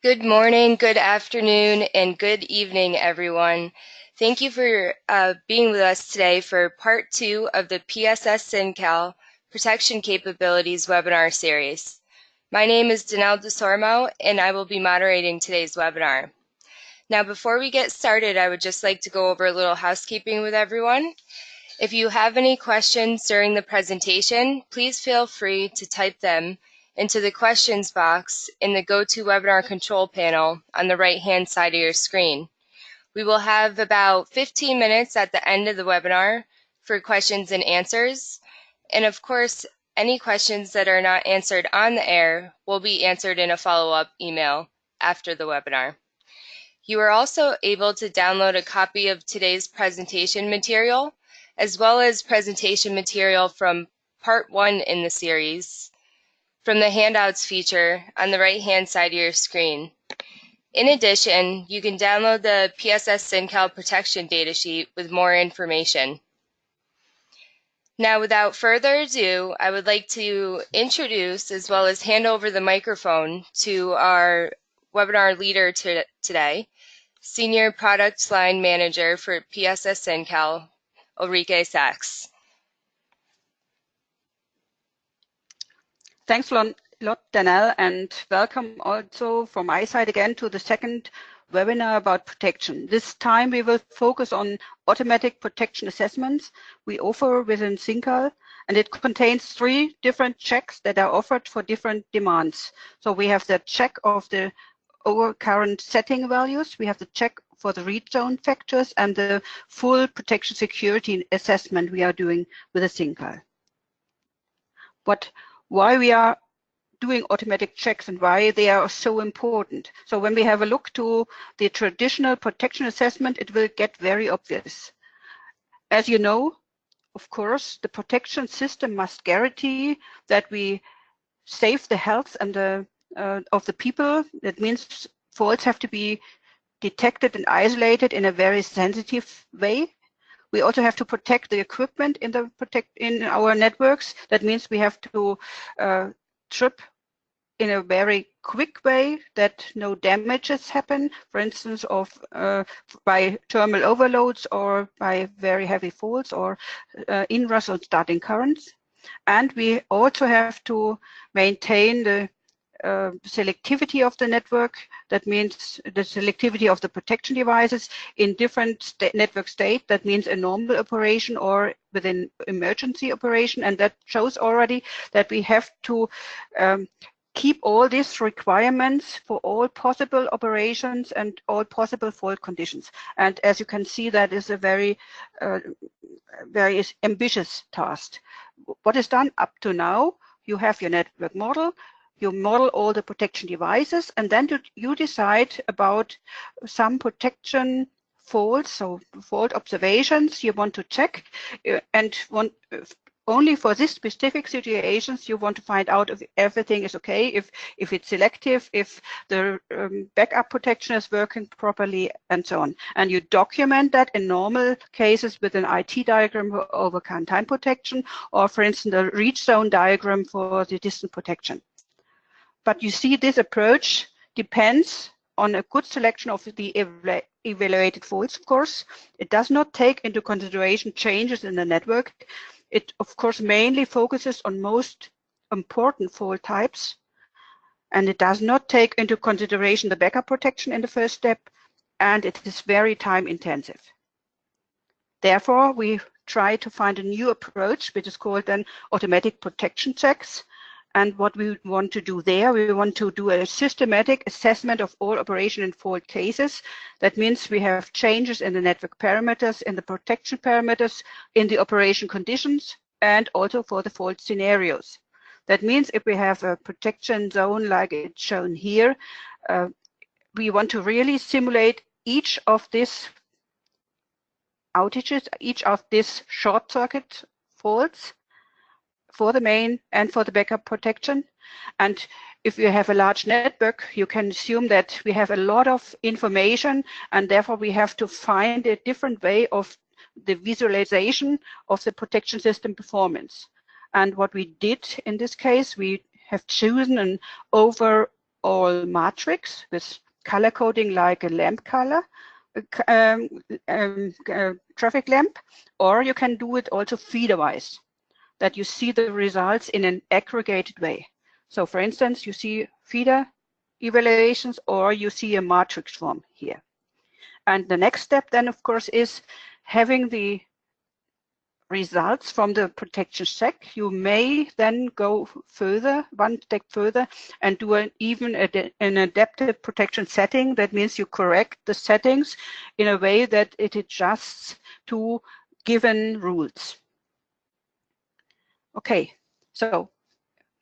Good morning, good afternoon, and good evening, everyone. Thank you for being with us today for part 2 of the PSS SINCAL Protection Capabilities webinar series. My name is Danelle DeSormo, and I will be moderating today's webinar. Now, before we get started, I would just like to go over a little housekeeping with everyone. If you have any questions during the presentation, please feel free to type them into the questions box in the GoToWebinar control panel on the right-hand side of your screen. We will have about 15 minutes at the end of the webinar for questions and answers. And of course, any questions that are not answered on the air will be answered in a follow-up email after the webinar. You are also able to download a copy of today's presentation material, as well as presentation material from part 1 in the series, from the handouts feature on the right-hand side of your screen. In addition, you can download the PSS SINCAL protection datasheet with more information. Now, without further ado, I would like to introduce as well as hand over the microphone to our webinar leader today, Senior Product Line Manager for PSS SINCAL, Ulrike Sachs. Thanks a lot, Danelle, and welcome also from my side again to the second webinar about protection. This time we will focus on automatic protection assessments we offer within SINCAL, and it contains 3 different checks that are offered for different demands. So we have the check of the current setting values, we have the check for the read zone factors, and the full protection security assessment we are doing with the SINCAL. But why we are doing automatic checks and why they are so important. So when we have a look to the traditional protection assessment, it will get very obvious. As you know, of course, the protection system must guarantee that we save the health and of the people. That means faults have to be detected and isolated in a very sensitive way. We also have to protect the equipment in our networks. That means we have to trip in a very quick way that no damages happen, for instance, by thermal overloads or by very heavy faults or inrush or starting currents. And we also have to maintain the selectivity of the network. That means the selectivity of the protection devices in different network state. That means a normal operation or within emergency operation. And that shows already that we have to keep all these requirements for all possible operations and all possible fault conditions. And as you can see, that is a very ambitious task. What is done up to now, you have your network model, you model all the protection devices, and then you decide about some protection faults, so fault observations you want to check, and only for this specific situations you want to find out if everything is okay, if it's selective, if the backup protection is working properly, and so on. And you document that in normal cases with an IT diagram over time protection, or for instance a reach zone diagram for the distant protection. But you see, this approach depends on a good selection of the evaluated faults, of course. It does not take into consideration changes in the network. It, of course, mainly focuses on most important fault types, and it does not take into consideration the backup protection in the first step, and it is very time intensive. Therefore, we try to find a new approach, which is called then automatic protection checks. And what we want to do there, we want to do a systematic assessment of all operation and fault cases. That means we have changes in the network parameters, in the protection parameters, in the operation conditions, and also for the fault scenarios. That means if we have a protection zone like it's shown here, we want to really simulate each of these outages, each of these short circuit faults, for the main and for the backup protection. And if you have a large network, you can assume that we have a lot of information, and therefore we have to find a different way of the visualization of the protection system performance. And what we did in this case, we have chosen an over all matrix with color coding like a lamp color, traffic lamp, or you can do it also feeder-wise, that you see the results in an aggregated way. So for instance, you see feeder evaluations or you see a matrix form here. And the next step then, of course, is having the results from the protection check. You may then go further, one step further, and do an adaptive protection setting. That means you correct the settings in a way that it adjusts to given rules. Okay, so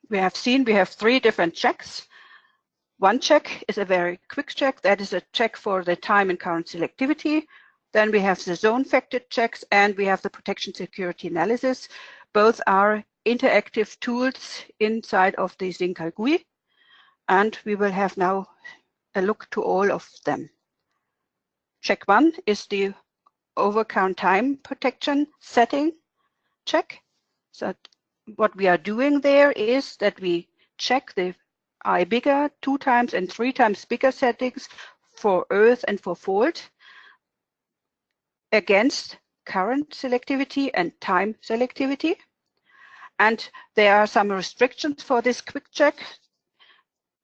we have seen we have 3 different checks. One check is a very quick check. That is a check for the time and current selectivity. Then we have the zone factor checks and we have the protection security analysis. Both are interactive tools inside of the SINCAL GUI. And we will have now a look to all of them. Check 1 is the overcount time protection setting check. So what we are doing there is that we check the I bigger, 2 times and 3 times bigger settings for earth and for fault against current selectivity and time selectivity. And there are some restrictions for this quick check.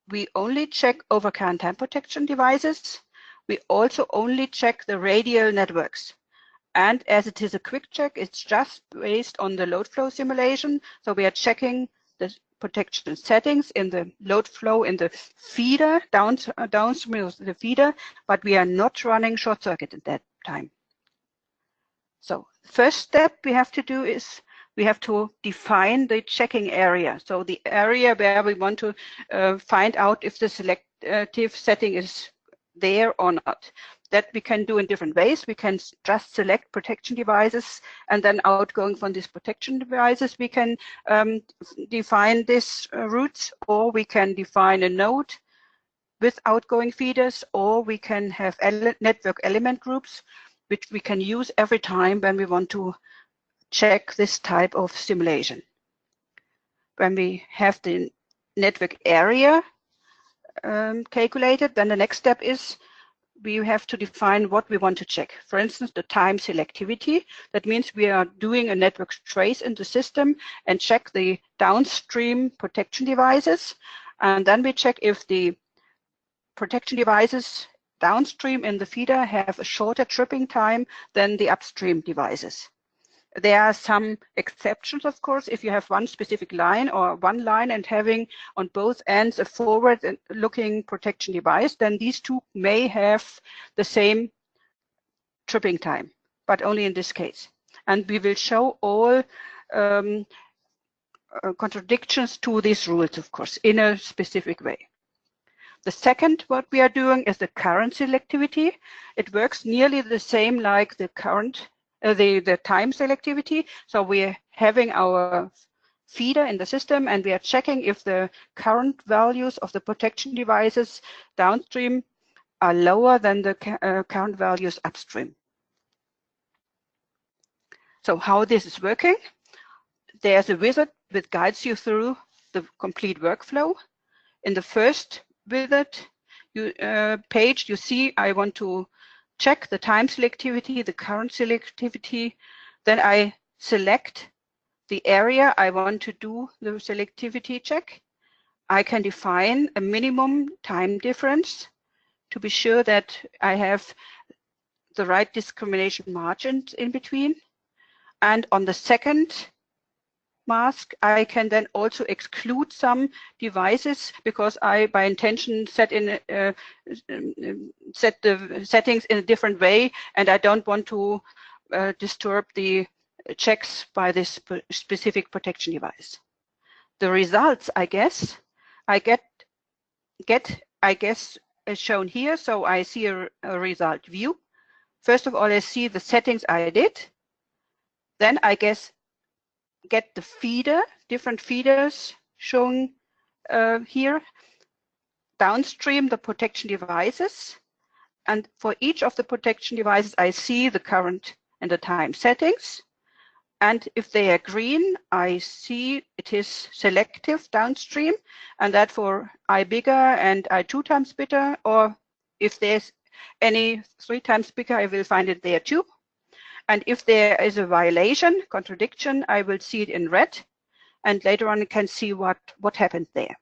We only check overcount time protection devices. We also only check the radial networks. And as it is a quick check, it's just based on the load flow simulation. So we are checking the protection settings in the load flow in the feeder, downstream of the feeder, but we are not running short circuit at that time. So first step we have to do is we have to define the checking area. So the area where we want to find out if the selective setting is there or not. That we can do in different ways. We can just select protection devices, and then outgoing from these protection devices, we can define these routes, or we can define a node with outgoing feeders, or we can have network element groups, which we can use every time when we want to check this type of simulation. When we have the network area calculated, then the next step is we have to define what we want to check. For instance, the time selectivity. That means we are doing a network trace in the system and check the downstream protection devices. And then we check if the protection devices downstream in the feeder have a shorter tripping time than the upstream devices. There are some exceptions, of course. If you have one specific line or one line and having on both ends a forward-looking protection device, then these two may have the same tripping time, but only in this case. And we will show all contradictions to these rules, of course, in a specific way. The second, what we are doing is the current selectivity. It works nearly the same like the current the time selectivity. So we're having our feeder in the system and we are checking if the current values of the protection devices downstream are lower than the current values upstream. So how this is working, there's a wizard that guides you through the complete workflow. In the first wizard page, you see I want to check the time selectivity, the current selectivity. Then I select the area I want to do the selectivity check. I can define a minimum time difference to be sure that I have the right discrimination margins in between. And on the second mask, I can then also exclude some devices because I, by intention, set the settings in a different way, and I don't want to disturb the checks by this specific protection device. The results, I guess, is shown here. So I see a result view. First of all, I see the settings I did. Then I guess get the feeder, different feeders shown here. Downstream, the protection devices. And for each of the protection devices, I see the current and the time settings. And if they are green, I see it is selective downstream, and that for I bigger and I 2 times bigger, or if there's any 3 times bigger, I will find it there too. And if there is a violation, contradiction, I will see it in red, and later on I can see what happened there.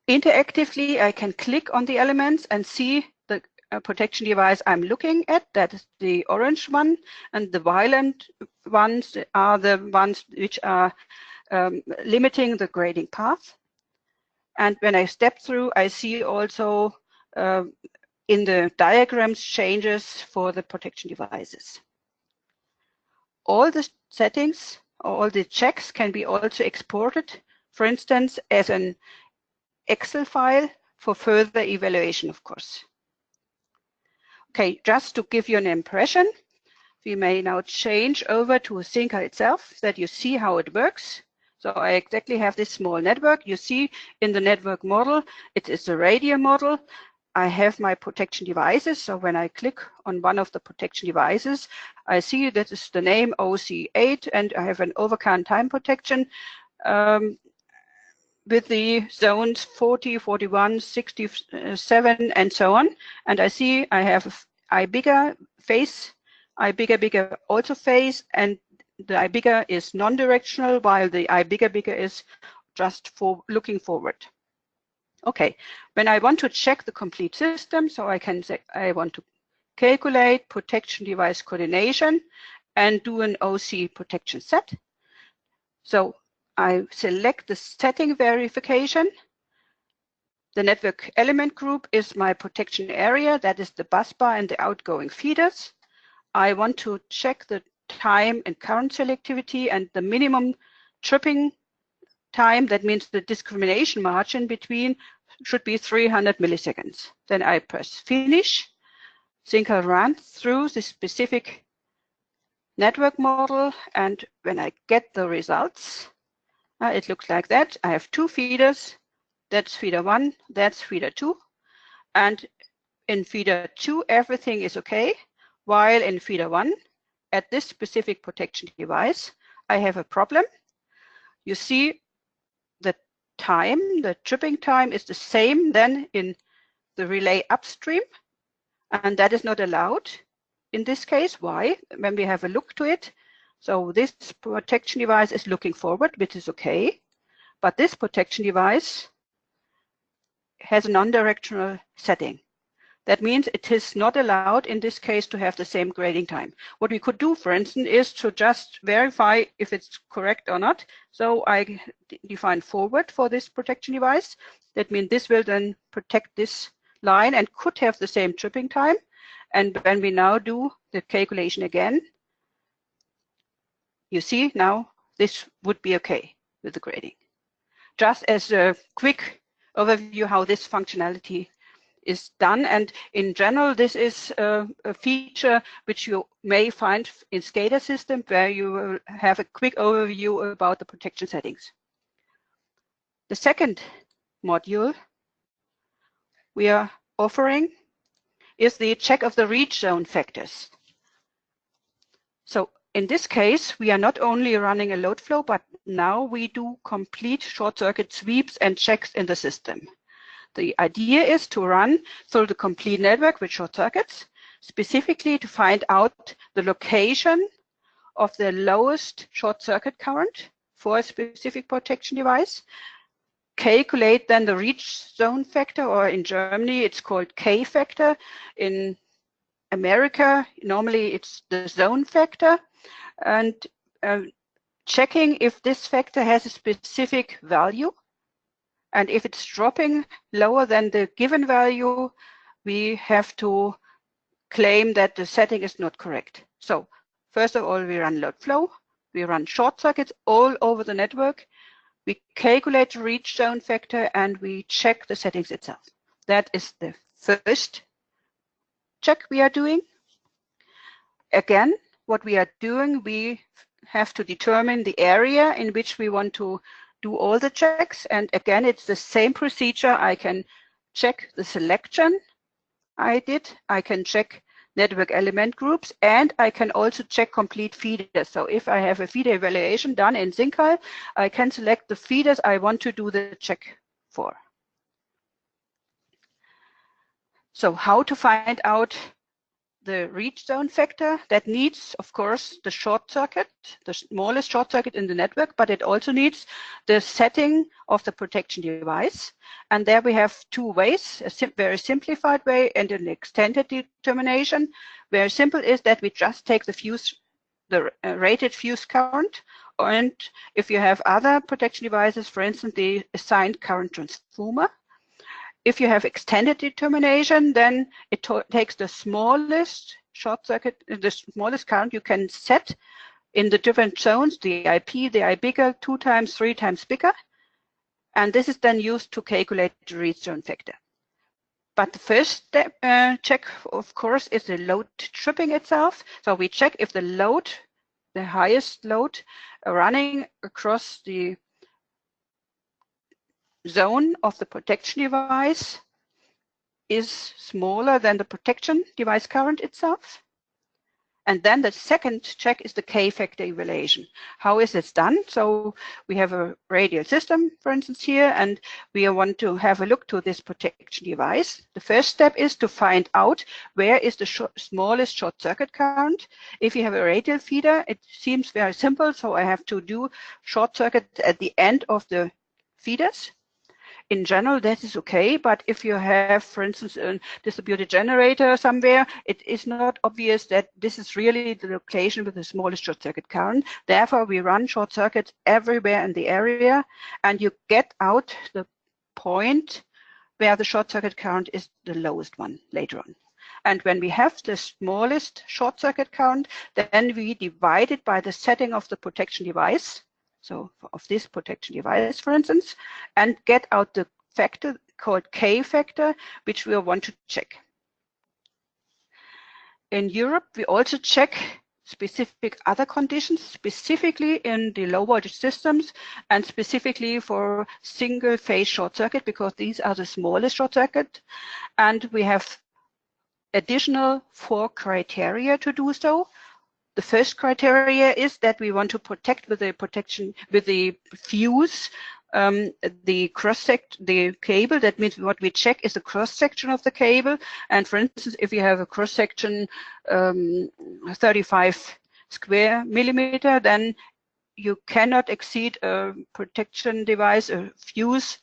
Interactively, I can click on the elements and see the protection device I'm looking at. That is the orange one, and the violet ones are the ones which are limiting the grading path. And when I step through, I see also in the diagrams changes for the protection devices. All the settings, all the checks can be also exported, for instance, as an Excel file for further evaluation, of course. Okay, just to give you an impression, we may now change over to SINCAL itself, that you see how it works. So I exactly have this small network. You see in the network model, it is a radio model. I have my protection devices. So when I click on one of the protection devices, I see that is the name OC8, and I have an overcurrent time protection with the zones 40, 41, 67, and so on. And I see I have I bigger phase, I bigger also phase, and the I bigger is non-directional, while the I bigger is just for looking forward. Okay, when I want to check the complete system, so I can say I want to calculate protection device coordination and do an OC protection set. So I select the setting verification. The network element group is my protection area. That is the bus bar and the outgoing feeders. I want to check the time and current selectivity and the minimum tripping time. That means the discrimination margin between should be 300 milliseconds. Then I press finish. SINCAL runs through the specific network model, and when I get the results, it looks like that. I have 2 feeders. That's feeder 1, that's feeder 2. And in feeder 2, everything is okay, while in feeder 1, at this specific protection device, I have a problem. You see the time, the tripping time is the same then in the relay upstream, and that is not allowed in this case. Why? When we have a look to it, so this protection device is looking forward, which is okay, but this protection device has a non-directional setting. That means it is not allowed in this case to have the same grading time. What we could do, for instance, is to just verify if it's correct or not. So I define forward for this protection device. That means this will then protect this line and could have the same tripping time. And when we now do the calculation again, you see now this would be okay with the grading. Just as a quick overview how this functionality is done, and in general this is a feature which you may find in SCADA system, where you will have a quick overview about the protection settings. The second module we are offering is the check of the reach zone factors. So in this case, we are not only running a load flow, but now we do complete short circuit sweeps and checks in the system. The idea is to run through the complete network with short circuits, specifically to find out the location of the lowest short circuit current for a specific protection device, calculate then the reach zone factor, or in Germany it's called K factor. In America, normally it's the zone factor, and checking if this factor has a specific value. And if it's dropping lower than the given value, we have to claim that the setting is not correct. So first of all, we run load flow, we run short circuits all over the network, we calculate the reach zone factor, and we check the settings itself. That is the first check we are doing. Again, what we are doing, we have to determine the area in which we want to do all the checks. And again, it's the same procedure. I can check the selection I did. I can check network element groups, and I can also check complete feeders. So if I have a feeder evaluation done in SINCAL, I can select the feeders I want to do the check for. So how to find out the reach zone factor? That needs, of course, the short circuit, the smallest short circuit in the network, but it also needs the setting of the protection device. And there we have two ways, a very simplified way and an extended determination. Very simple is that we just take the fuse, the rated fuse current, and if you have other protection devices, for instance, the assigned current transformer. If you have extended determination, then it takes the smallest short circuit, the smallest current you can set in the different zones, the IP, the I bigger, 2 times, 3 times bigger. And this is then used to calculate the reach zone factor. But the first step, check, of course, is the load tripping itself. So we check if the load, the highest load running across the zone of the protection device is smaller than the protection device current itself. And then the second check is the K factor evaluation. How is this done? So we have a radial system, for instance, here, and we want to have a look to this protection device. The first step is to find out where is the smallest short circuit current. If you have a radial feeder, it seems very simple, so I have to do short circuit at the end of the feeders. In general, that is okay, but if you have, for instance, a distributed generator somewhere, it is not obvious that this is really the location with the smallest short circuit current. Therefore, we run short circuits everywhere in the area, and you get out the point where the short circuit current is the lowest one later on. And when we have the smallest short circuit current, then we divide it by the setting of the protection device. So of this protection device, for instance, and get out the factor called K factor, which we want to check. In Europe, we also check specific other conditions, specifically in the low voltage systems and specifically for single phase short circuit, because these are the smallest short circuit. And we have additional 4 criteria to do so. The first criteria is that we want to protect with the fuse, the cable. That means what we check is the cross section of the cable. And for instance, if you have a cross section 35 square millimeter, then you cannot exceed a protection device, a fuse,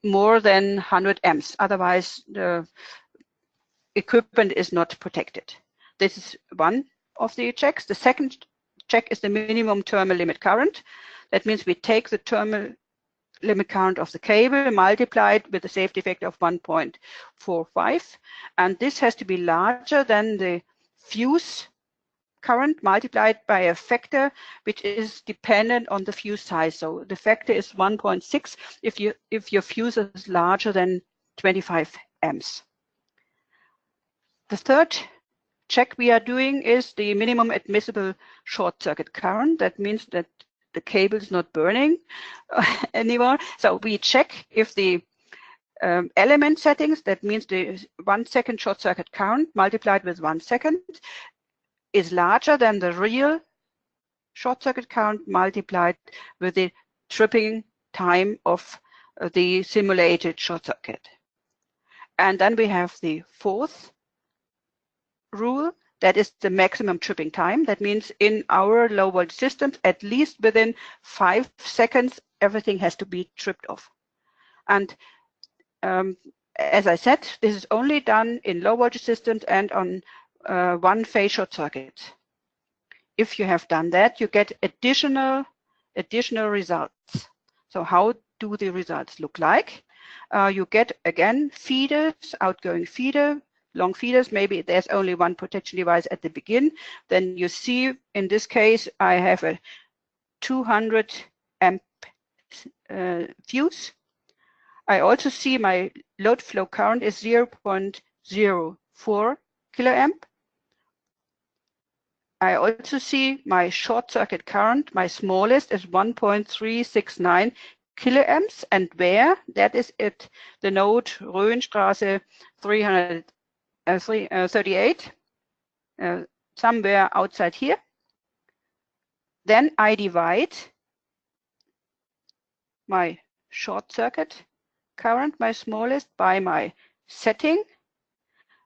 more than 100 amps. Otherwise, the equipment is not protected. This is one of the checks. The second check is the minimum thermal limit current. That means we take the thermal limit current of the cable, multiply it with a safety factor of 1.45, and this has to be larger than the fuse current multiplied by a factor which is dependent on the fuse size. So the factor is 1.6 if your fuse is larger than 25 amps. The third check we are doing is the minimum admissible short circuit current. That means that the cable is not burning anymore. So we check if the element settings, that means the 1 second short circuit current multiplied with 1 second, is larger than the real short circuit current multiplied with the tripping time of the simulated short circuit. And then we have the fourth rule, that is the maximum tripping time. That means in our low voltage systems, at least within 5 seconds, everything has to be tripped off. And as I said, this is only done in low voltage systems and on one phase short circuit. If you have done that, you get additional results. So how do the results look like? You get, again, feeders, outgoing feeder, long feeders. Maybe there's only one protection device at the begin. Then you see, in this case, I have a 200 amp fuse. I also see my load flow current is 0.04 kiloamp. I also see my short circuit current, my smallest, is 1.369 kiloamps, and where? That is at the node Röhnstraße 338. somewhere outside here. Then I divide my short circuit current, my smallest, by my setting,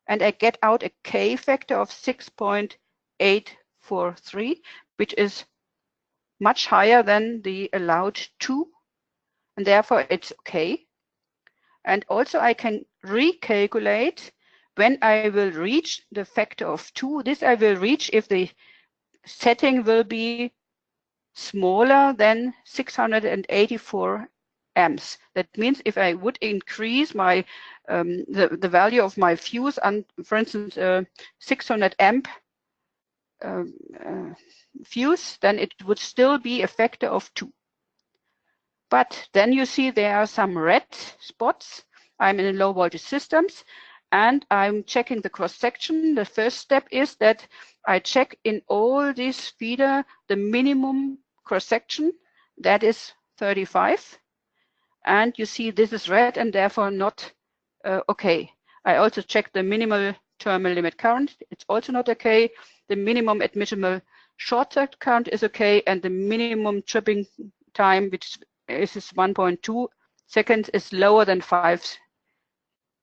and I get out a K factor of 6.843, which is much higher than the allowed 2, and therefore it's okay. And also I can recalculate when I will reach the factor of 2. This I will reach if the setting will be smaller than 684 amps. That means if I would increase my the value of my fuse, and for instance 600 amp fuse, then it would still be a factor of 2. But then you see there are some red spots. I'm in a low voltage systems, and I'm checking the cross section. The first step is that I check in all these feeder the minimum cross section, that is 35. And you see this is red and therefore not okay. I also check the minimal terminal limit current. It's also not okay. The minimum admissible short circuit current is okay, and the minimum tripping time, which is 1.2 seconds, is lower than 5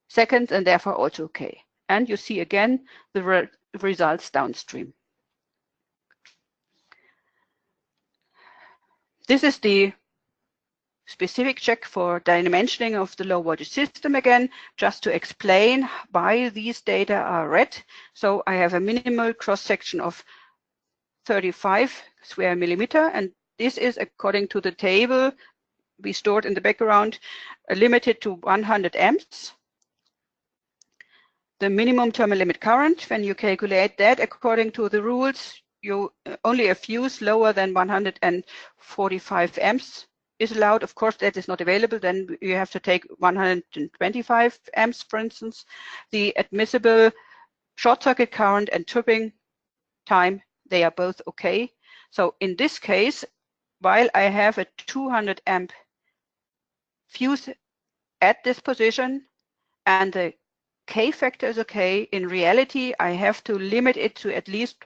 seconds and therefore also okay. And you see again the results downstream. This is the specific check for dimensioning of the low voltage system again, just to explain why these data are red. So I have a minimal cross section of 35 square millimeter, and this is according to the table we stored in the background, limited to 100 amps. The minimum terminal limit current, when you calculate that according to the rules, you only a fuse lower than 145 amps is allowed. Of course, that is not available. Then you have to take 125 amps, for instance. The admissible short circuit current and tripping time, they are both okay. So in this case, while I have a 200 amp fuse at this position and the K factor is okay, in reality, I have to limit it to at least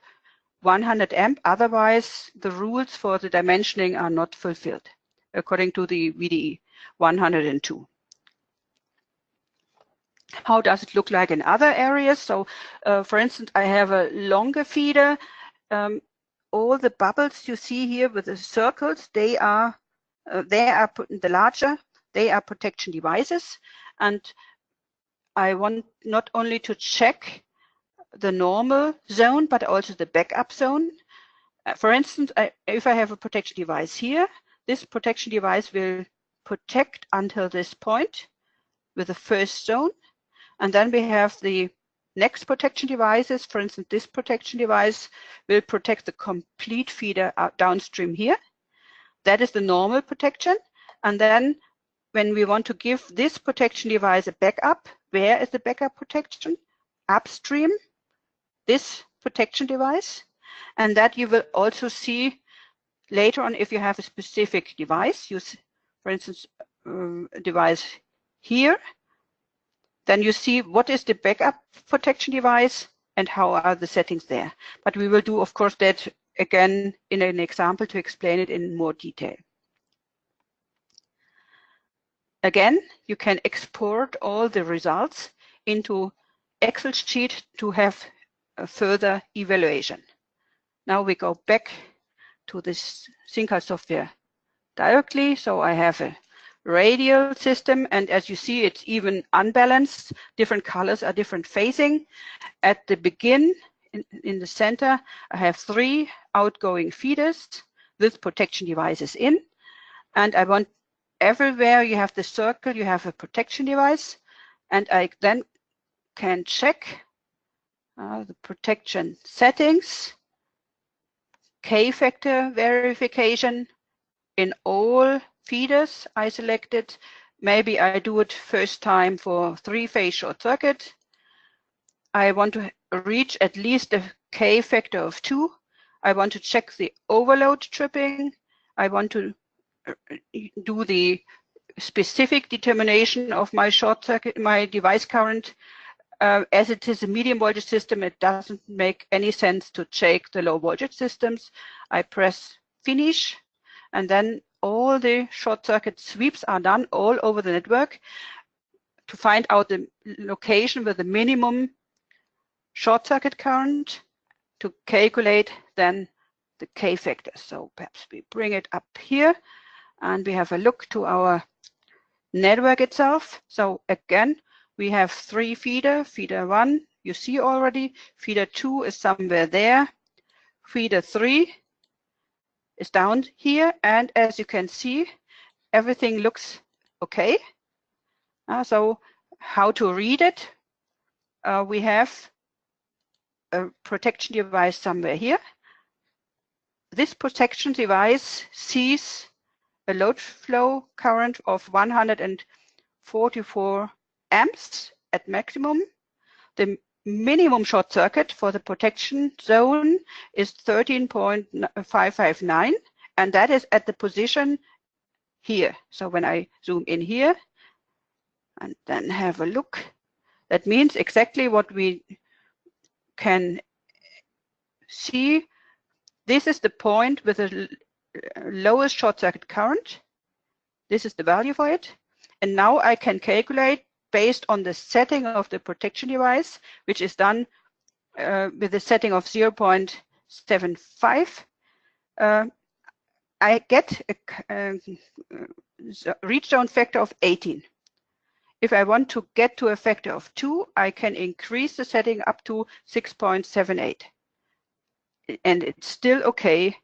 100 amp. Otherwise, the rules for the dimensioning are not fulfilled, according to the VDE 102. How does it look like in other areas? So, for instance, I have a longer feeder. All the bubbles you see here with the circles, they are the larger, they are protection devices. And I want not only to check the normal zone, but also the backup zone. For instance, if I have a protection device here, this protection device will protect until this point with the first zone. And then we have the next protection devices. For instance, this protection device will protect the complete feeder downstream here. That is the normal protection. And then when we want to give this protection device a backup, where is the backup protection? Upstream, this protection device. And that you will also see later on if you have a specific device. Use, for instance, a device here. Then you see what is the backup protection device and how are the settings there. But we will do, of course, that again in an example to explain it in more detail. Again, you can export all the results into Excel sheet to have a further evaluation. Now we go back to this SINCAL software directly. So I have a radial system, and as you see, it's even unbalanced. Different colors are different phasing. At the begin, in the center, I have 3 outgoing feeders with protection devices in, and I want everywhere you have the circle, you have a protection device, and I then can check the protection settings, K factor verification in all feeders I selected. Maybe I do it first time for 3-phase short circuit. I want to reach at least a K factor of 2. I want to check the overload tripping. I want to do the specific determination of my short circuit, my device current As it is a medium voltage system, it doesn't make any sense to check the low voltage systems. I press finish, and then all the short circuit sweeps are done all over the network to find out the location with the minimum short circuit current to calculate then the K factor. So perhaps we bring it up here and we have a look to our network itself. So again, we have 3 feeder. Feeder 1, you see already. Feeder 2 is somewhere there. Feeder 3 is down here. And as you can see, everything looks okay. So how to read it? We have a protection device somewhere here. This protection device sees a load flow current of 144 amps at maximum. The minimum short circuit for the protection zone is 13.559, and that is at the position here. So when I zoom in here and then have a look, that means exactly what we can see. This is the point with the lowest short circuit current. This is the value for it. And now I can calculate based on the setting of the protection device, which is done with the setting of 0.75. I get a reach down factor of 18. If I want to get to a factor of 2, I can increase the setting up to 6.78. And it's still okay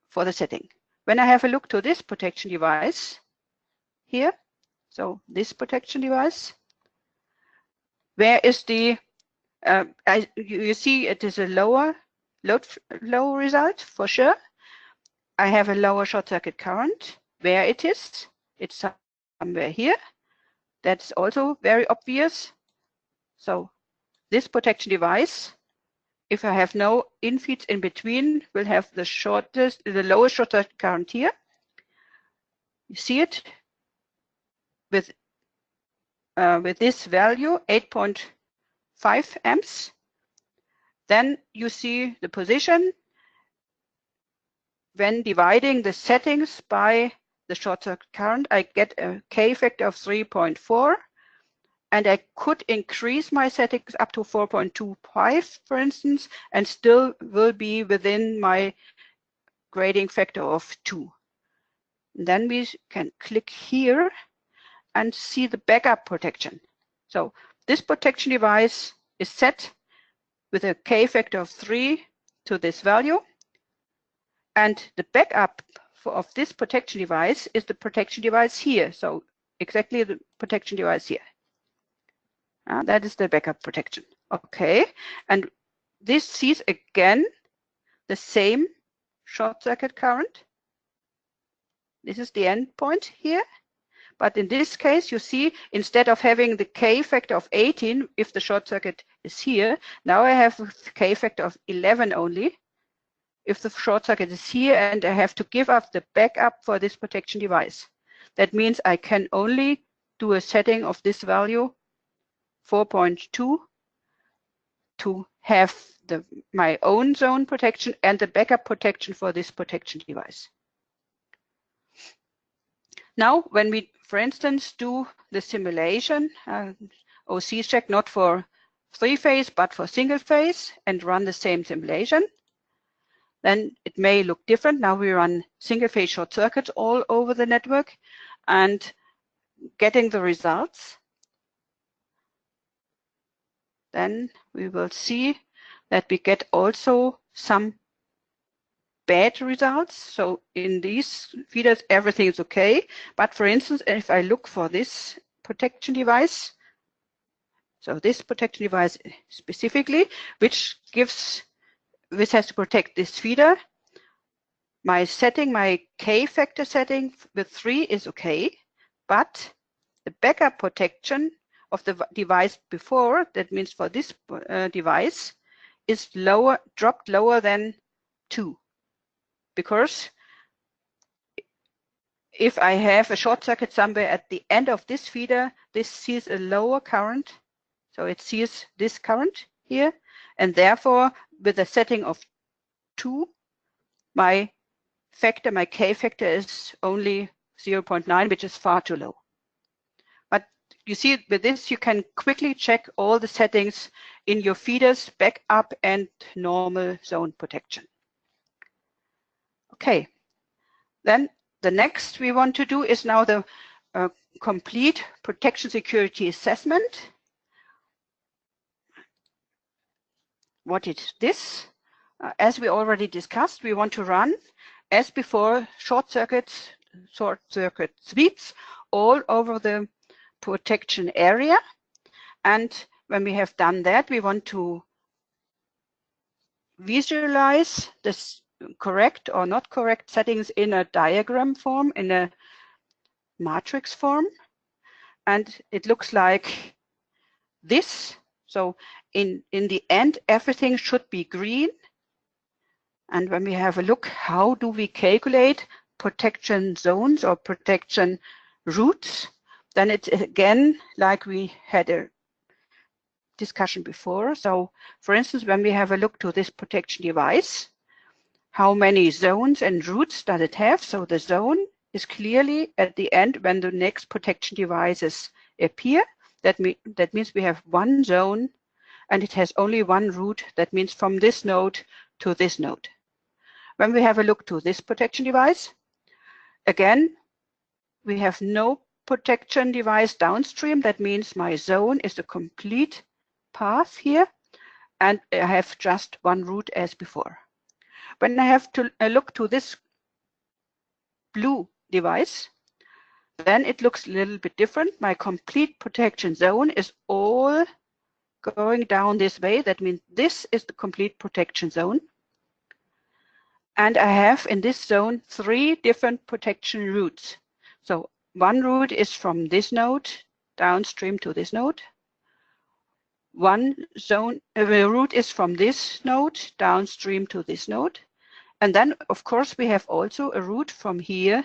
for the setting. When I have a look to this protection device here, so this protection device, where is the, you see it is a lower low result for sure. I have a lower short circuit current. Where it is, it's somewhere here. That's also very obvious. So this protection device, if I have no infeeds in between, will have the lowest short circuit current here. You see it with this value, 8.5 amps. Then you see the position when dividing the settings by the short circuit current. I get a K factor of 3.4, and I could increase my settings up to 4.25, for instance, and still will be within my grading factor of 2. Then we can click here and see the backup protection. So this protection device is set with a K factor of 3 to this value. And the backup of this protection device is the protection device here. So exactly the protection device here. That is the backup protection. Okay. And this sees again the same short circuit current. This is the end point here. But in this case, you see, instead of having the K factor of 18, if the short circuit is here, now I have a K factor of 11 only. If the short circuit is here, and I have to give up the backup for this protection device. That means I can only do a setting of this value, 4.2, to have my own zone protection and the backup protection for this protection device. Now, when we, for instance, do the simulation, OC check not for 3-phase, but for single phase, and run the same simulation, then it may look different. Now we run single phase short circuits all over the network and getting the results. Then we will see that we get also some bad results. So in these feeders, everything is okay. But for instance, if I look for this protection device, so this protection device specifically, which has to protect this feeder, my setting, my K factor setting with 3 is okay, but the backup protection of the device before, that means for this device, is dropped lower than 2. Because if I have a short circuit somewhere at the end of this feeder, this sees a lower current So it sees this current here, and therefore with a setting of 2, my K factor is only 0.9, which is far too low. But you see with this, you can quickly check all the settings in your feeders, backup and normal zone protection. Okay, then the next we want to do is now the complete protection security assessment. What is this? As we already discussed, we want to run, as before, short circuit sweeps all over the protection area. And when we have done that, we want to visualize this correct or not correct settings in a diagram form, in a matrix form. And it looks like this. So in the end, everything should be green. And when we have a look, how do we calculate protection zones or protection routes? Then it's again like we had a discussion before. So for instance, when we have a look to this protection device, how many zones and routes does it have? So the zone is clearly at the end when the next protection devices appear. That means we have one zone and it has only one route. That means from this node to this node. When we have a look to this protection device, again, we have no protection device downstream. That means my zone is a complete path here, and I have just one route as before. When I have to look to this blue device, then it looks a little bit different. My complete protection zone is all going down this way. That means this is the complete protection zone. And I have in this zone 3 different protection routes. So one route is from this node downstream to this node. One route is from this node downstream to this node. And then, of course, we have also a route from here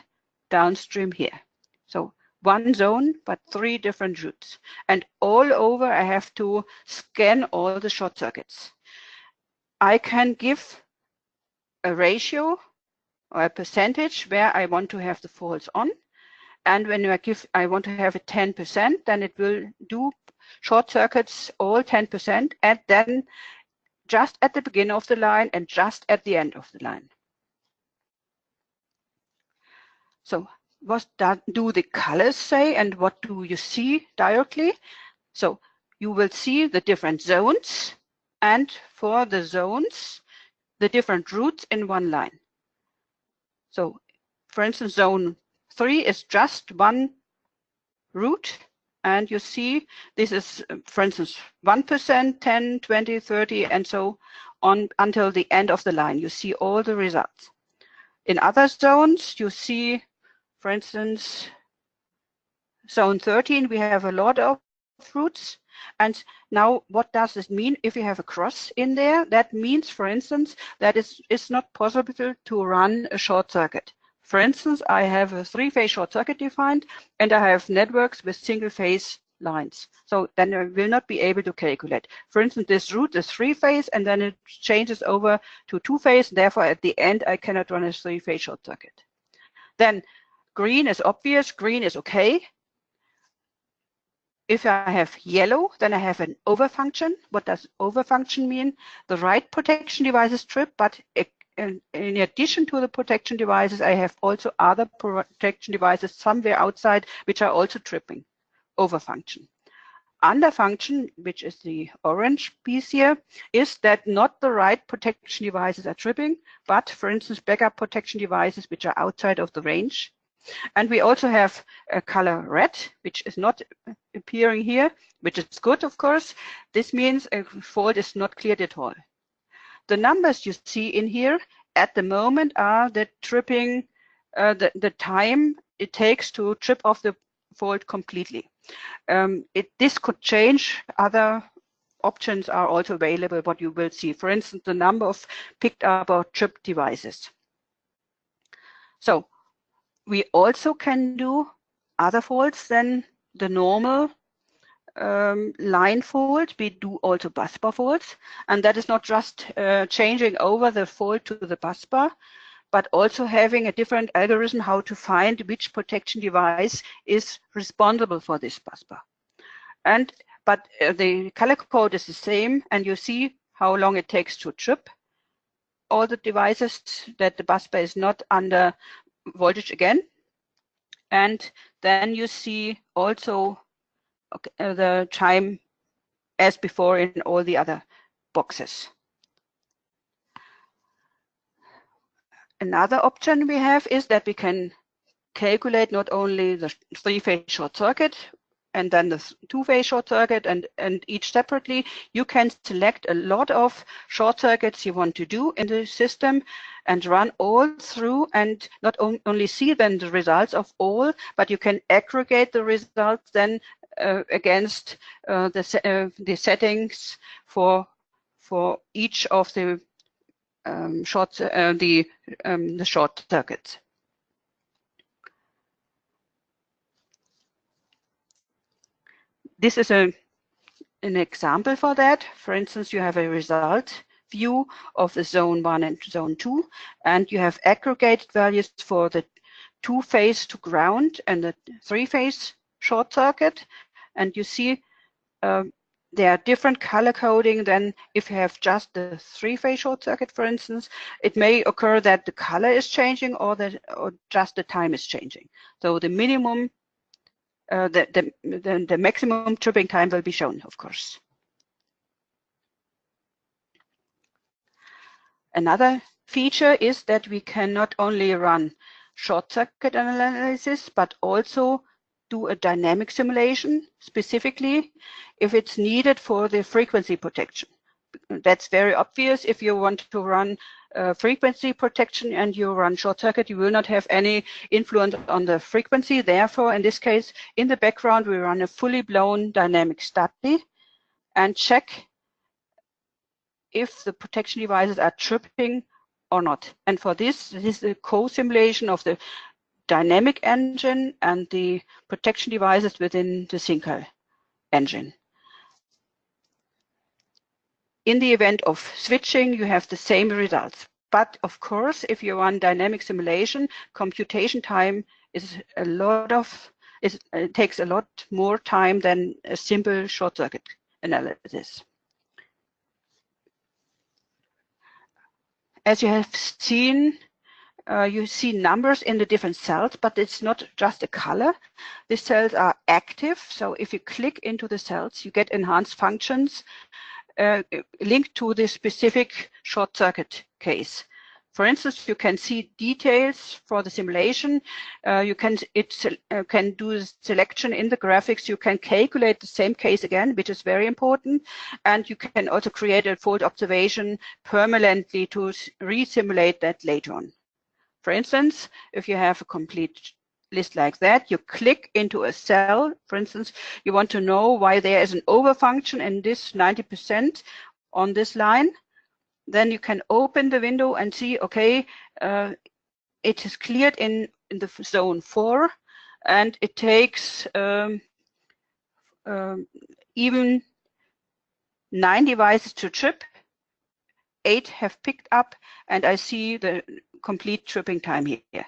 downstream here. So one zone, but 3 different routes. And all over, I have to scan all the short circuits. I can give a ratio or a percentage where I want to have the faults on. And when I want to have it 10%, then it will do short circuits all 10%, and then just at the beginning of the line and just at the end of the line. So what do the colors say and what do you see directly? So you will see the different zones, and for the zones, the different routes in one line. So for instance, zone 3 is just one route, and you see this is, for instance, 1%, 10, 20, 30, and so on until the end of the line. You see all the results. In other zones, you see, for instance, zone 13, we have a lot of routes. And now what does this mean if you have a cross in there? That means, for instance, that it's not possible to run a short circuit. For instance, I have a 3-phase short circuit defined, and I have networks with single-phase lines. So then I will not be able to calculate. For instance, this route is 3-phase, and then it changes over to 2-phase. Therefore, at the end, I cannot run a 3-phase short circuit. Then green is obvious. Green is okay. If I have yellow, then I have an overfunction. What does overfunction mean? The right protection devices trip, but in addition to the protection devices, I have also other protection devices somewhere outside which are also tripping. Overfunction. Underfunction, which is the orange piece here, is that not the right protection devices are tripping, but for instance, backup protection devices which are outside of the range. And we also have a color red, which is not appearing here, which is good, of course. This means a fault is not cleared at all. The numbers you see in here at the moment are the tripping, the time it takes to trip off the fault completely. This could change. Other options are also available, what you will see. For instance, the number of picked up or tripped devices. So we also can do other faults than the normal line fold, we do also busbar folds, and that is not just changing over the fold to the busbar, but also having a different algorithm how to find which protection device is responsible for this busbar. But the color code is the same, and you see how long it takes to trip all the devices that the busbar is not under voltage again. And then you see also the time as before in all the other boxes. Another option we have is that we can calculate not only the three-phase short circuit and then the two-phase short circuit and each separately. You can select a lot of short circuits you want to do in the system and run all through, and not only see then the results of all, but you can aggregate the results then against the settings for each of the short circuits. This is an example for that. For instance, you have a result view of the zone 1 and zone 2, and you have aggregated values for the two-phase to ground and the three-phase short circuit, and you see there are different color coding than if you have just the three-phase short circuit, for instance. It may occur that the color is changing or just the time is changing. So the minimum, the maximum tripping time will be shown, of course. Another feature is that we can not only run short circuit analysis, but also do a dynamic simulation, specifically if it's needed for the frequency protection. That's very obvious. If you want to run frequency protection and you run short circuit, you will not have any influence on the frequency. Therefore, in this case, in the background, we run a fully blown dynamic study and check if the protection devices are tripping or not. And for this is a co-simulation of the dynamic engine and the protection devices within the SINCAL engine. In the event of switching, you have the same results. But of course, if you run dynamic simulation, computation time is it takes a lot more time than a simple short circuit analysis. As you have seen, you see numbers in the different cells, but it's not just a color. The cells are active, so if you click into the cells, you get enhanced functions linked to the specific short circuit case. For instance, you can see details for the simulation. You can do selection in the graphics. You can calculate the same case again, which is very important. And you can also create a fault observation permanently to re-simulate that later on. For instance, if you have a complete list like that, you click into a cell. For instance, you want to know why there is an overfunction in this 90% on this line. Then you can open the window and see, okay, it is cleared in the zone 4, and it takes even 9 devices to trip. 8 have picked up, and I see the complete tripping time here.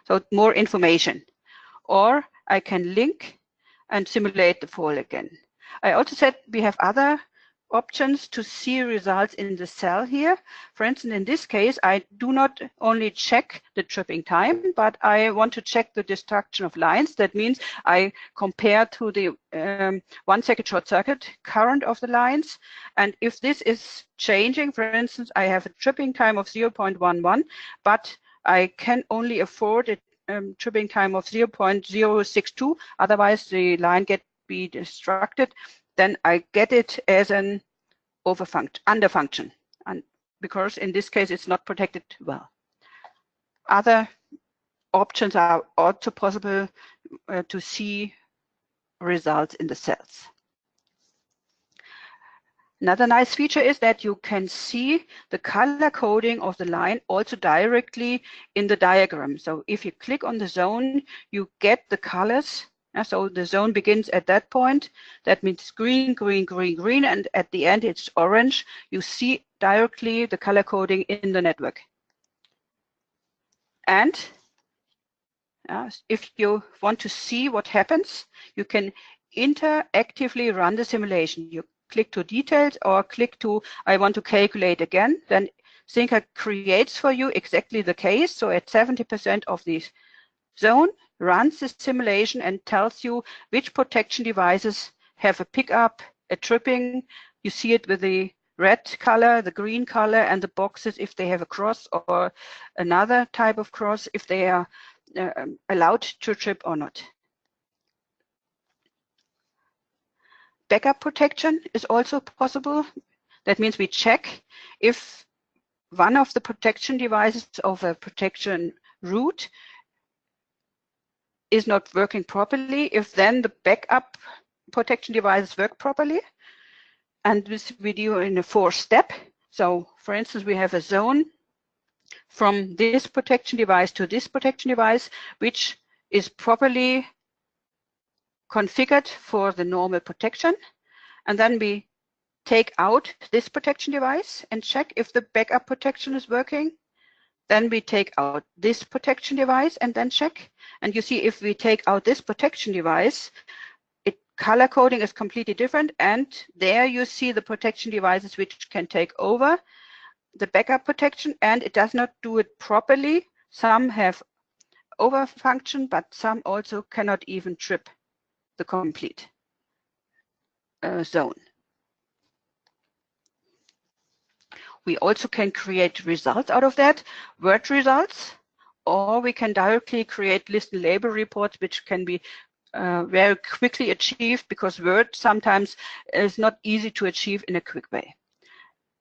So more information. Or I can link and simulate the fall again. I also said we have other options to see results in the cell here. For instance, in this case, I do not only check the tripping time, but I want to check the destruction of lines. That means I compare to the 1 second short circuit current of the lines. And if this is changing, for instance, I have a tripping time of 0.11, but I can only afford a tripping time of 0.062, otherwise the line be destructed, then I get it as an underfunction, and because in this case it's not protected well. Other options are also possible to see results in the cells. Another nice feature is that you can see the color coding of the line also directly in the diagram. So if you click on the zone, you get the colors So the zone begins at that point. That means green, green, green, green, and at the end it's orange. You see directly the color coding in the network. And if you want to see what happens, you can interactively run the simulation. You click to details or click to I want to calculate again. Then SINCAL creates for you exactly the case. So at 70% of the zone, runs the simulation and tells you which protection devices have a pickup, a tripping. You see it with the red color, the green color, and the boxes if they have a cross or another type of cross, if they are allowed to trip or not. Backup protection is also possible. That means we check if one of the protection devices of a protection route is not working properly, if then the backup protection devices work properly. And this we do in a 4-step. So for instance, we have a zone from this protection device to this protection device, which is properly configured for the normal protection. And then we take out this protection device and check if the backup protection is working. Then we take out this protection device and then check. And you see if we take out this protection device, color coding is completely different. And there you see the protection devices which can take over the backup protection, and it does not do it properly. Some have over function, but some also cannot even trip the complete zone. We also can create results out of that, word results, or we can directly create list and label reports, which can be very quickly achieved because Word sometimes is not easy to achieve in a quick way.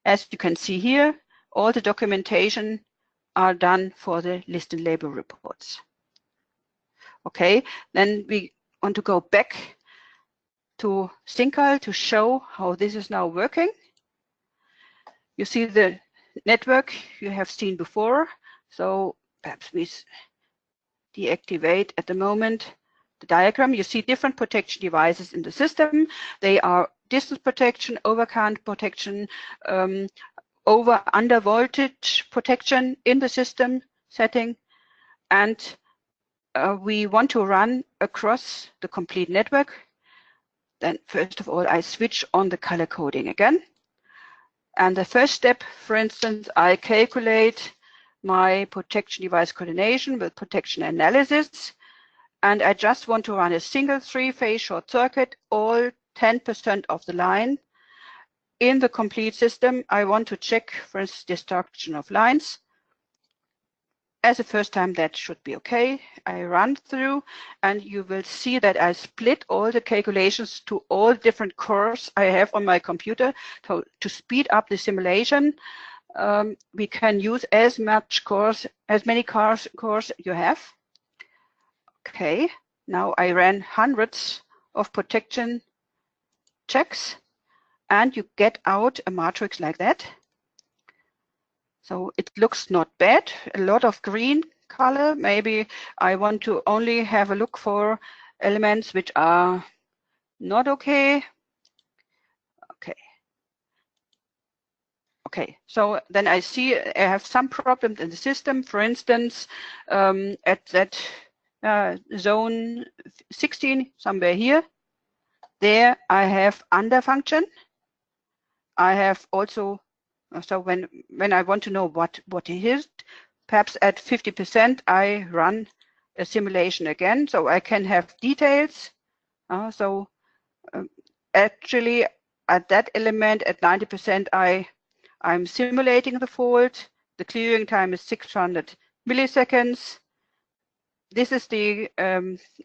As you can see here, all the documentation are done for the list and label reports. Okay, then we want to go back to SINCAL to show how this is now working. You see the network you have seen before. So perhaps we deactivate at the moment the diagram. You see different protection devices in the system. They are distance protection, overcurrent protection, over/under voltage protection in the system setting. And we want to run across the complete network. Then first of all, I switch on the color coding again. And the first step, for instance, I calculate my protection device coordination with protection analysis. And I just want to run a single 3-phase short circuit, all 10% of the line. In the complete system, I want to check, for instance, destruction of lines. As a first time, that should be okay. I run through, and you will see that I split all the calculations to all different cores I have on my computer to speed up the simulation. We can use as many cores you have. Okay, now I ran hundreds of protection checks, and you get out a matrix like that. So it looks not bad, a lot of green color. Maybe I want to only have a look for elements which are not okay. Okay, so then I see I have some problems in the system. For instance, at that zone 16, somewhere here, there I have under function. I have also, so when I want to know what it is, perhaps at 50%, I run a simulation again, so I can have details. Actually, at that element, at 90%, I'm simulating the fault. The clearing time is 600 milliseconds. This is the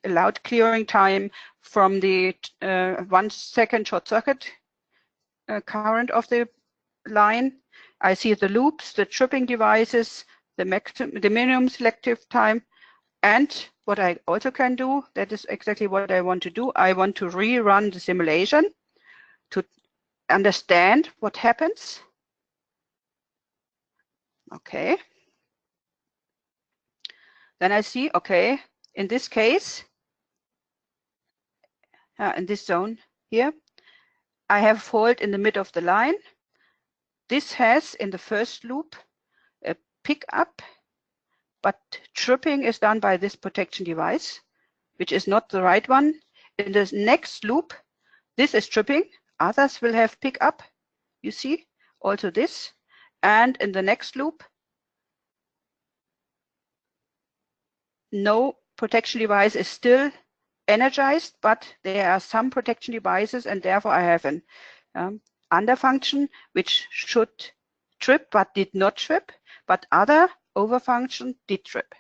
allowed clearing time from the 1 second short circuit current of the line. I see the loops, the tripping devices, the minimum selective time. And what I also can do, that is exactly what I want to do. I want to rerun the simulation to understand what happens. Okay. Then I see, okay, in this case, in this zone here. I have fault in the middle of the line. This has in the first loop a pickup, but tripping is done by this protection device, which is not the right one. In the next loop, this is tripping. Others will have pickup, you see, also this. And in the next loop, no protection device is still energized, but there are some protection devices, and therefore I have an underfunction which should trip but did not trip, but other overfunction did trip.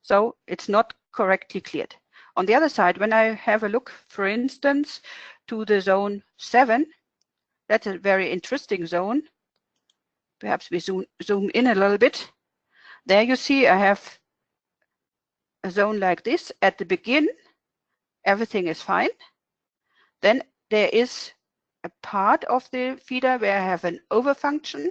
So it's not correctly cleared. On the other side, when I have a look, for instance, to the zone 7, that's a very interesting zone. Perhaps we zoom in a little bit. There you see I have a zone like this. At the begin, everything is fine. Then there is a part of the feeder where I have an overfunction.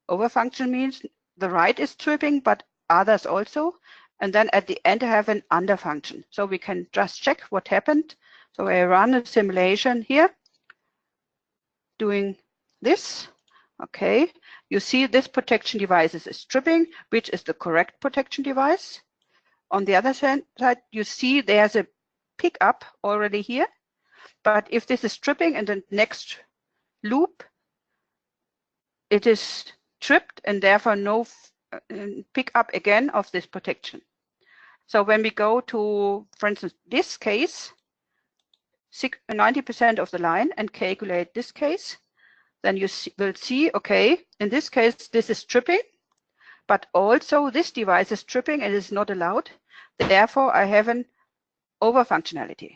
Overfunction means the right is tripping, but others also. And then at the end, I have an underfunction. So we can just check what happened. So I run a simulation here, doing this. Okay, you see this protection device is tripping, which is the correct protection device. On the other side, you see there's a pickup already here. But if this is tripping in the next loop, it is tripped and therefore no pickup again of this protection. So when we go to, for instance, this case, 90% of the line and calculate this case, then you will see, okay, in this case, this is tripping, but also this device is tripping and is not allowed. Therefore, I have an overfunctionality.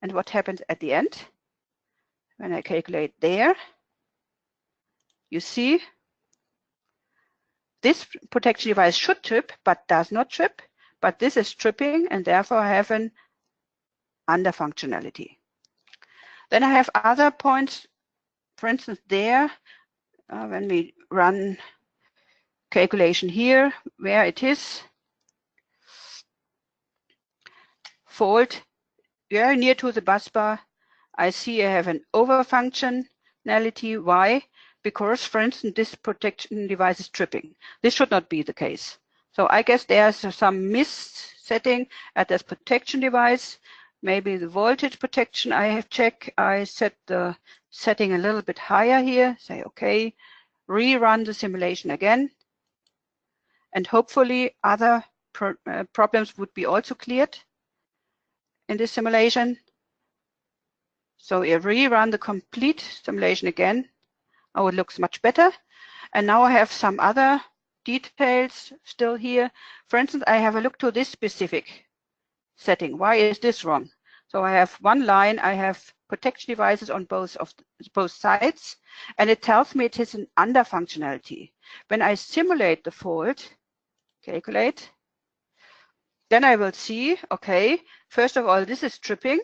And what happens at the end? When I calculate there, you see this protection device should trip, but does not trip. But this is tripping, and therefore I have an underfunctionality. Then I have other points, for instance, there, when we run calculation here, where it is, fault very near to the bus bar, I see I have an overfunctionality. Why? Because, for instance, this protection device is tripping. This should not be the case. So I guess there's some missetting at this protection device. Maybe the voltage protection I have checked. I set the setting a little bit higher here. Say, okay, rerun the simulation again. And hopefully other problems would be also cleared in this simulation. So I rerun the complete simulation again. Oh, it looks much better. And now I have some other details still here. For instance, I have a look to this specific setting. Why is this wrong? So I have one line, I have protection devices on both sides, and it tells me it is an underfunctionality. When I simulate the fault, calculate, then I will see, okay, first of all, this is tripping,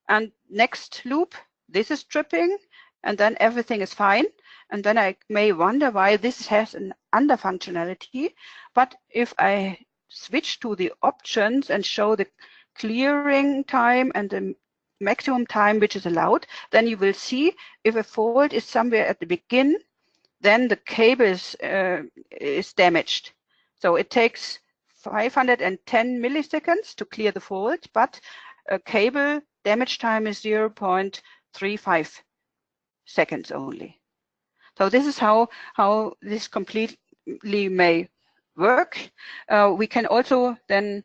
and next loop, this is tripping, and then everything is fine. And then I may wonder why this has an underfunctionality. But if I switch to the options and show the clearing time and the maximum time which is allowed, then you will see if a fault is somewhere at the begin, then the cable is damaged. So it takes 510 milliseconds to clear the fault, but a cable damage time is 0.35 seconds only. So this is how this completely may work. We can also then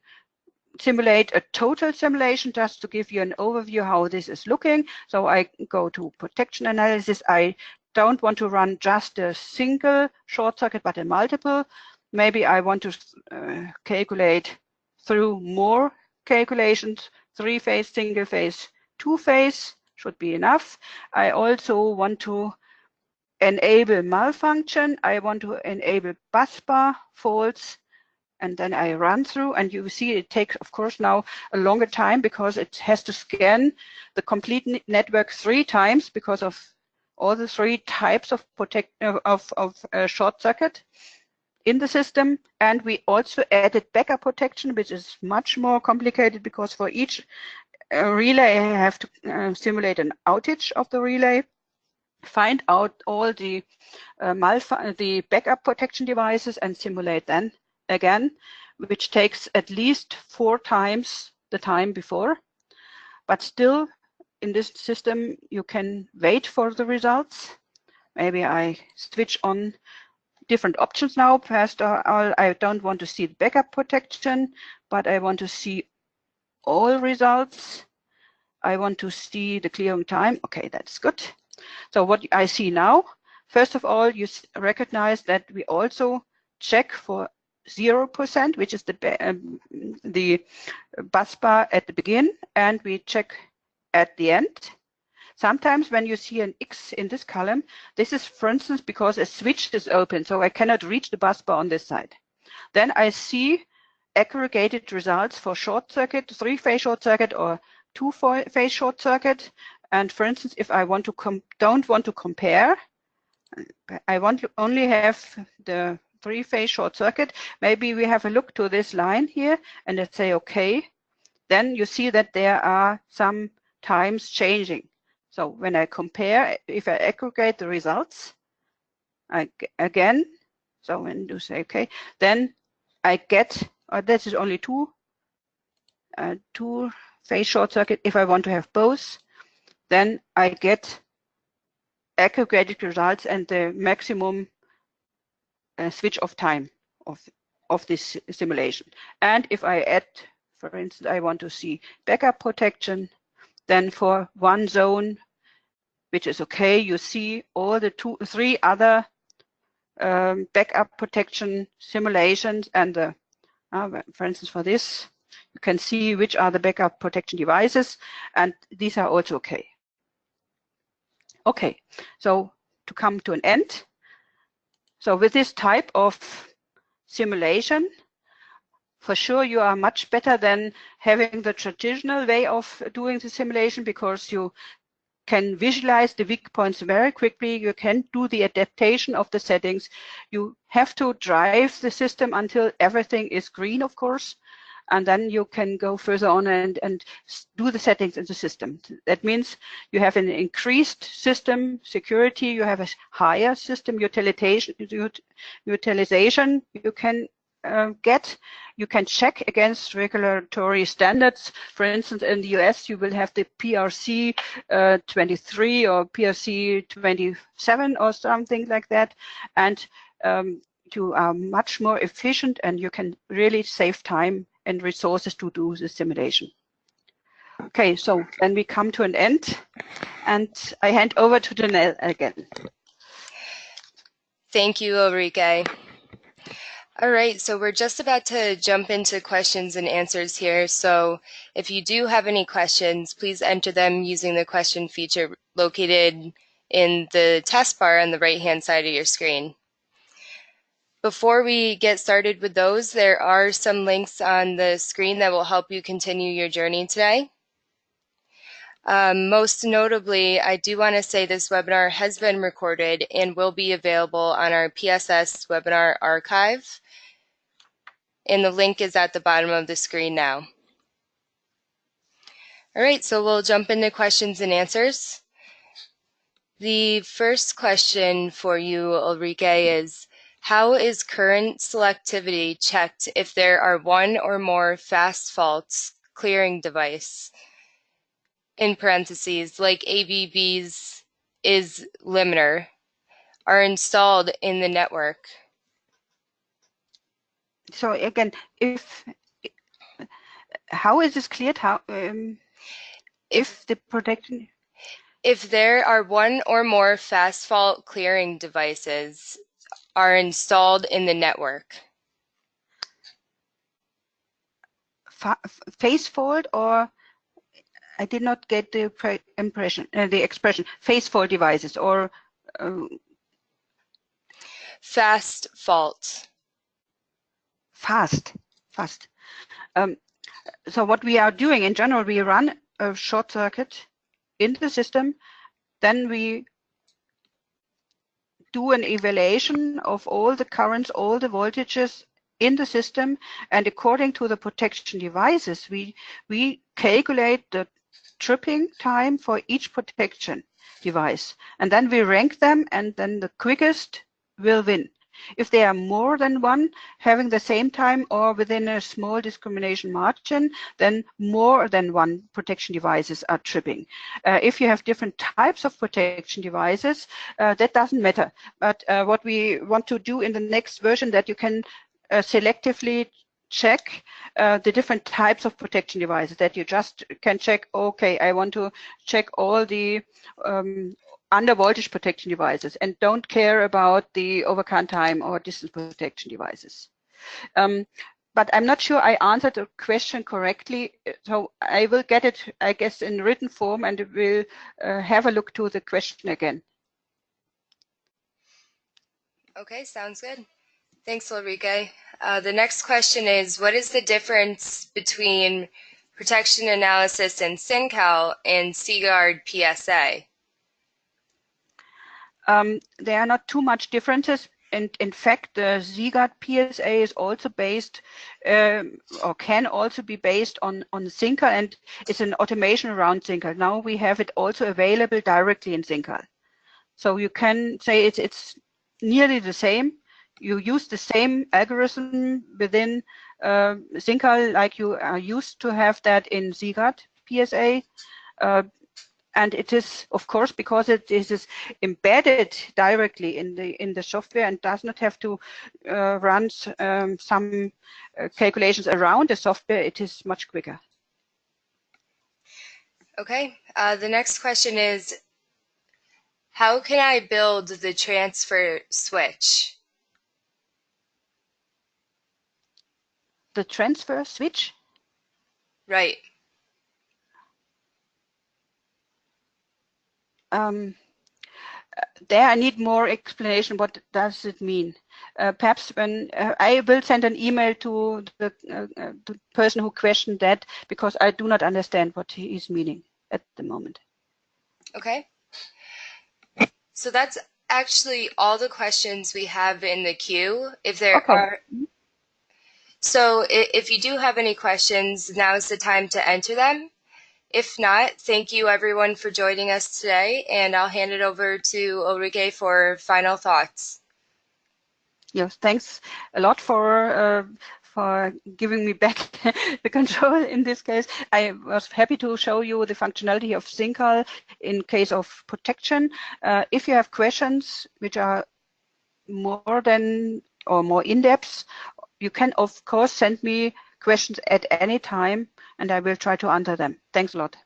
simulate a total simulation just to give you an overview how this is looking. So I go to protection analysis. I don't want to run just a single short circuit, but a multiple. Maybe I want to calculate through more calculations, 3-phase, single phase, 2-phase should be enough. I also want to enable malfunction. I want to enable busbar faults, and then I run through, and you see it takes, of course, now a longer time because it has to scan the complete network 3 times because of all the 3 types of short circuit in the system. And we also added backup protection, which is much more complicated because for each a relay, I have to simulate an outage of the relay, find out all the backup protection devices and simulate then again, which takes at least 4 times the time before. But still, in this system, you can wait for the results. Maybe I switch on different options now. First of all, I don't want to see the backup protection, but I want to see all results. I want to see the clearing time. Okay, that's good. So what I see now, first of all, you recognize that we also check for 0%, which is the bus bar at the begin, and we check at the end. Sometimes when you see an X in this column, this is, for instance, because a switch is open, so I cannot reach the bus bar on this side. Then I see aggregated results for short circuit, 3-phase short circuit or 2-phase short circuit. And for instance, if I want to don't want to compare, I want to only have the 3-phase short circuit, maybe we have a look to this line here and let's say, okay, then you see that there are some times changing. So when I compare, if I aggregate the results, again, so when you say, okay, then I get, this is only 2-phase short circuit. If I want to have both, then I get aggregated results and the maximum switch off time of this simulation. And if I add, for instance, I want to see backup protection, then for one zone, which is okay, you see all the 3 other backup protection simulations and the, for instance, for this, you can see which are the backup protection devices, and these are also okay. Okay, so to come to an end, so with this type of simulation, for sure you are much better than having the traditional way of doing the simulation, because you can visualize the weak points very quickly. You can do the adaptation of the settings. You have to drive the system until everything is green, of course, and then you can go further on and do the settings in the system. That means you have an increased system security, you have a higher system utilization you can get. You can check against regulatory standards. For instance, in the US, you will have the PRC 23 or PRC 27 or something like that. And you are much more efficient and you can really save time and resources to do the simulation. Okay, so then we come to an end and I hand over to Janelle again. Thank you, Ulrike. All right, so we're just about to jump into questions and answers here. So if you do have any questions, please enter them using the question feature located in the taskbar on the right-hand side of your screen. Before we get started with those, there are some links on the screen that will help you continue your journey today. Most notably, I do want to say this webinar has been recorded and will be available on our PSS webinar archive. And the link is at the bottom of the screen now. All right, so we'll jump into questions and answers. The first question for you, Ulrike, is how is current selectivity checked if there are one or more fast faults clearing device, in parentheses, like ABB's is limiter, are installed in the network? So again, how is this cleared? How if the protection? If there are one or more fast fault clearing devices are installed in the network. Phase fault, or I did not get the impression, the expression phase fault devices or fast fault. Fast. So what we are doing in general, we run a short circuit in the system, then we do an evaluation of all the currents, all the voltages in the system, and according to the protection devices, we calculate the tripping time for each protection device. And then we rank them, and then the quickest will win. If they are more than one having the same time or within a small discrimination margin, then more than one protection devices are tripping. If you have different types of protection devices, that doesn't matter. But what we want to do in the next version, that you can selectively check the different types of protection devices, that you just can check, okay, I want to check all the under voltage protection devices and don't care about the overcurrent time or distance protection devices. But I'm not sure I answered the question correctly, so I will get it, I guess, in written form, and we'll have a look to the question again. Okay, sounds good. Thanks, Ulrike. The next question is, what is the difference between protection analysis in SINCAL and CGuard PSA? There are not too much differences. And in fact, the CGuard PSA is also based, or can also be based on SINCAL, and it's an automation around SINCAL. Now we have it also available directly in SINCAL. So you can say it's nearly the same. You use the same algorithm within SINCAL like you are used to have that in CGuard PSA. And it is, of course, because it is embedded directly in the software and does not have to run some calculations around the software, it is much quicker. Okay, the next question is, how can I build the transfer switch? The transfer switch? Right. There I need more explanation. What does it mean? Perhaps when I will send an email to the person who questioned that, because I do not understand what he is meaning at the moment. Okay. So that's actually all the questions we have in the queue. If there are, so if you do have any questions, now is the time to enter them. If not, thank you everyone for joining us today, and I'll hand it over to Ulrike for final thoughts. Yes, thanks a lot for giving me back the control in this case. I was happy to show you the functionality of SINCAL in case of protection. If you have questions which are more than or more in-depth, you can of course send me questions at any time and I will try to answer them. Thanks a lot.